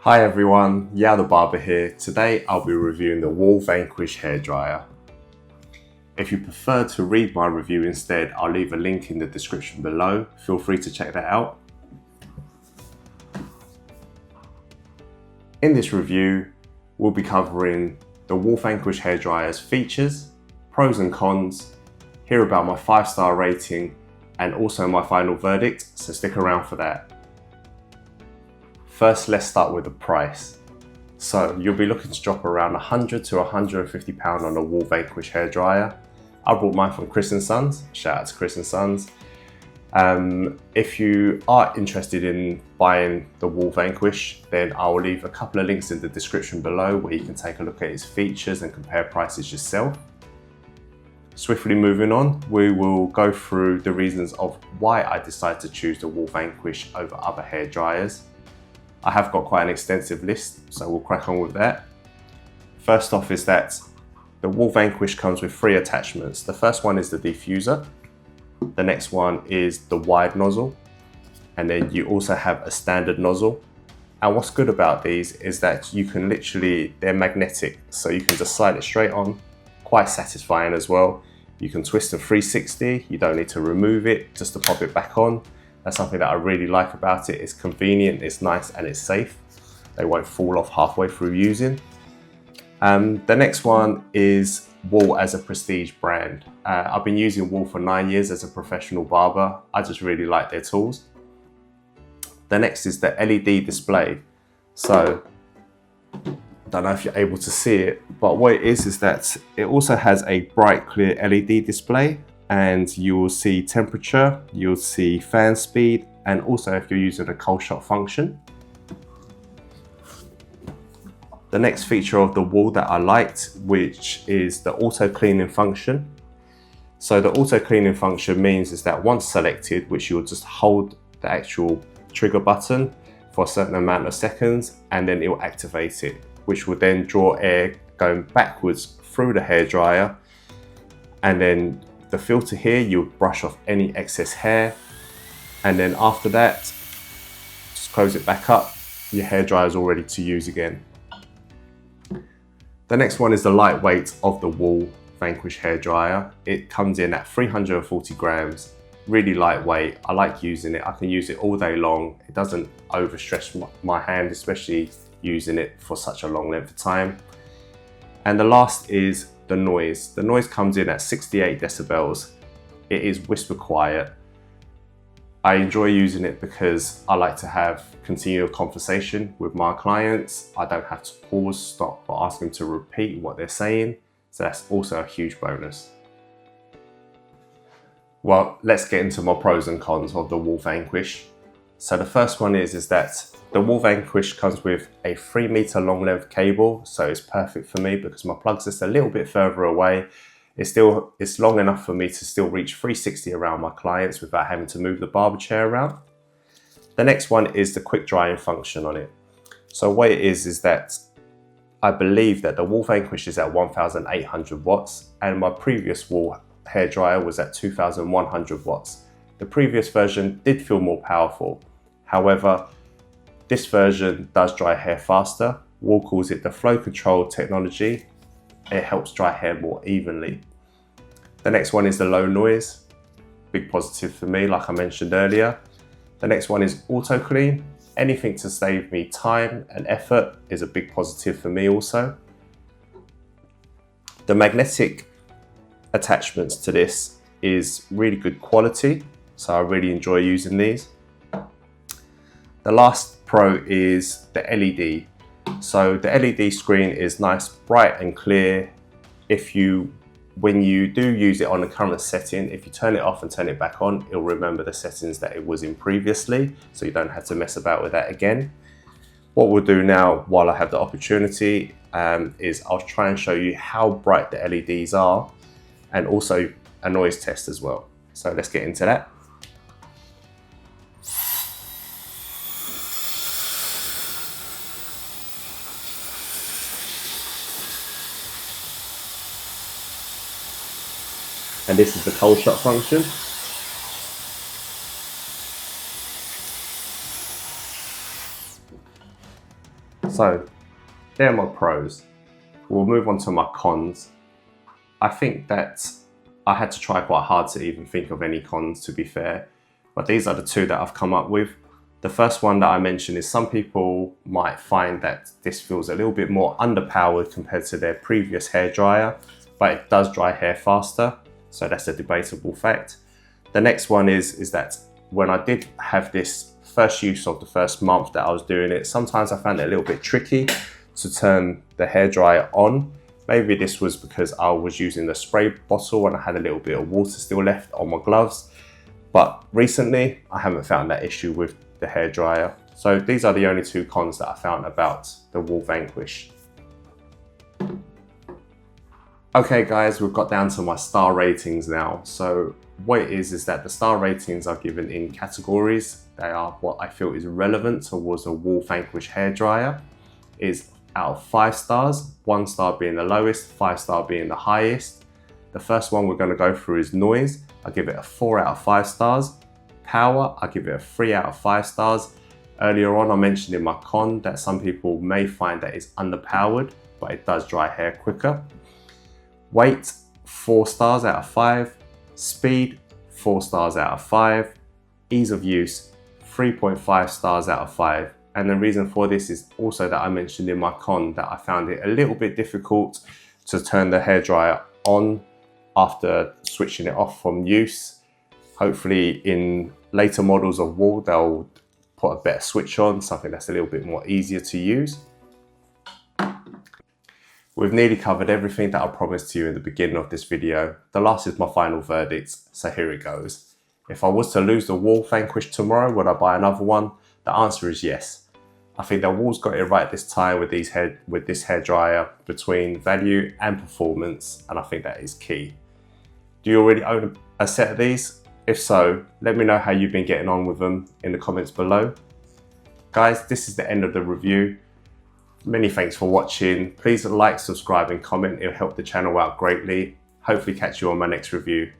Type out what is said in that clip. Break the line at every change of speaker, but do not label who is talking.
Hi everyone, the Barber here. Today I'll be reviewing the Wahl Vanquish Hairdryer. If you prefer to read my review instead, I'll leave a link in the description below. Feel free to check that out. In this review, we'll be covering the Wahl Vanquish Hairdryer's features, pros and cons, hear about my 5-star rating, and also my final verdict, so stick around for that. First, let's start with the price. So you'll be looking to drop around £100 to £150 on a Wahl Vanquish hairdryer. I bought mine from Chris & Sons, shout out to Chris & Sons. If you are interested in buying the Wahl Vanquish, then I'll leave a couple of links in the description below where you can take a look at its features and compare prices yourself. Swiftly moving on, we will go through the reasons of why I decided to choose the Wahl Vanquish over other hairdryers. I have got quite an extensive list, so we'll crack on with that. First off is that the Wahl Vanquish comes with 3 attachments. The first one is the diffuser. The next one is the wide nozzle. And then you also have a standard nozzle. And what's good about these is that you can they're magnetic, so you can just slide it straight on. Quite satisfying as well. You can twist them 360, you don't need to remove it just to pop it back on. That's something that I really like about it. It's convenient, it's nice, and it's safe. They won't fall off halfway through using. The next one is Wahl as a prestige brand. I've been using Wahl for 9 years as a professional barber. I just really like their tools. The next is the LED display. So, I don't know if you're able to see it, but what it is that it also has a bright, clear LED display. And you will see temperature, you'll see fan speed, and also if you're using a cold shot function. The next feature of the Wahl that I liked, which is the auto cleaning function. So the auto cleaning function means is that once selected, which you'll just hold the actual trigger button for a certain amount of seconds, and then it will activate it, which will then draw air going backwards through the hairdryer, and then the filter here, you'll brush off any excess hair, and then after that, just close it back up. Your hairdryer is all ready to use again. The next one is the lightweight of the Wahl Vanquish hairdryer. It comes in at 340 grams, really lightweight. I like using it. I can use it all day long. It doesn't overstress my hand, especially using it for such a long length of time. And the last is the noise. The noise comes in at 68 decibels. It is whisper quiet. I enjoy using it because I like to have continual conversation with my clients. I don't have to pause, stop, or ask them to repeat what they're saying. So that's also a huge bonus. Well, let's get into my pros and cons of the Wahl Vanquish. So the first one is that the Wahl Vanquish comes with a 3-meter long length cable, so it's perfect for me because my plug's just a little bit further away. It's long enough for me to still reach 360 around my clients without having to move the barber chair around. The next one is the quick drying function on it. So what it is that I believe that the Wahl Vanquish is at 1,800 watts and my previous Wahl hairdryer was at 2,100 watts. The previous version did feel more powerful. However, this version does dry hair faster. Wahl calls it the flow control technology. It helps dry hair more evenly. The next one is the low noise. Big positive for me, like I mentioned earlier. The next one is auto clean. Anything to save me time and effort is a big positive for me also. The magnetic attachments to this is really good quality, so I really enjoy using these. The last pro is the LED. So the LED screen is nice, bright and clear. When you do use it on the current setting, if you turn it off and turn it back on, it'll remember the settings that it was in previously, so you don't have to mess about with that again. What we'll do now, while I have the opportunity, is I'll try and show you how bright the LEDs are and also a noise test as well. So let's get into that. And this is the cold shot function. So they're my pros. We'll move on to my cons. I think that I had to try quite hard to even think of any cons, to be fair, but these are the two that I've come up with. The first one that I mentioned is some people might find that this feels a little bit more underpowered compared to their previous hairdryer, but it does dry hair faster, so that's a debatable fact. The next one is that when I did have this first use of the first month that I was doing it, sometimes I found it a little bit tricky to turn the hairdryer on. Maybe this was because I was using the spray bottle and I had a little bit of water still left on my gloves. But recently, I haven't found that issue with the hairdryer. So these are the only two cons that I found about the Wahl Vanquish. Okay guys, we've got down to my star ratings now. So what it is that the star ratings are given in categories. They are what I feel is relevant towards a Wahl Vanquish hairdryer. Is out of 5 stars, 1 star being the lowest, 5 star being the highest. The first one we're going to go through is noise. I give it a 4 out of 5 stars. Power, I give it a 3 out of 5 stars. Earlier on I mentioned in my con that some people may find that it's underpowered, but it does dry hair quicker. Weight, 4 stars out of 5. Speed, 4 stars out of 5. Ease of use, 3.5 stars out of 5. And the reason for this is also that I mentioned in my con that I found it a little bit difficult to turn the hairdryer on after switching it off from use. Hopefully in later models of Wahl, they'll put a better switch on, something that's a little bit more easier to use. We've nearly covered everything that I promised to you in the beginning of this video. The last is my final verdict, so here it goes. If I was to lose the Wahl Vanquish tomorrow, would I buy another one? The answer is yes. I think that Wahl's got it right this time with this hairdryer between value and performance, and I think that is key. Do you already own a set of these? If so, let me know how you've been getting on with them in the comments below. Guys, this is the end of the review. Many thanks for watching. Please like, subscribe and comment. It'll help the channel out greatly. Hopefully catch you on my next review.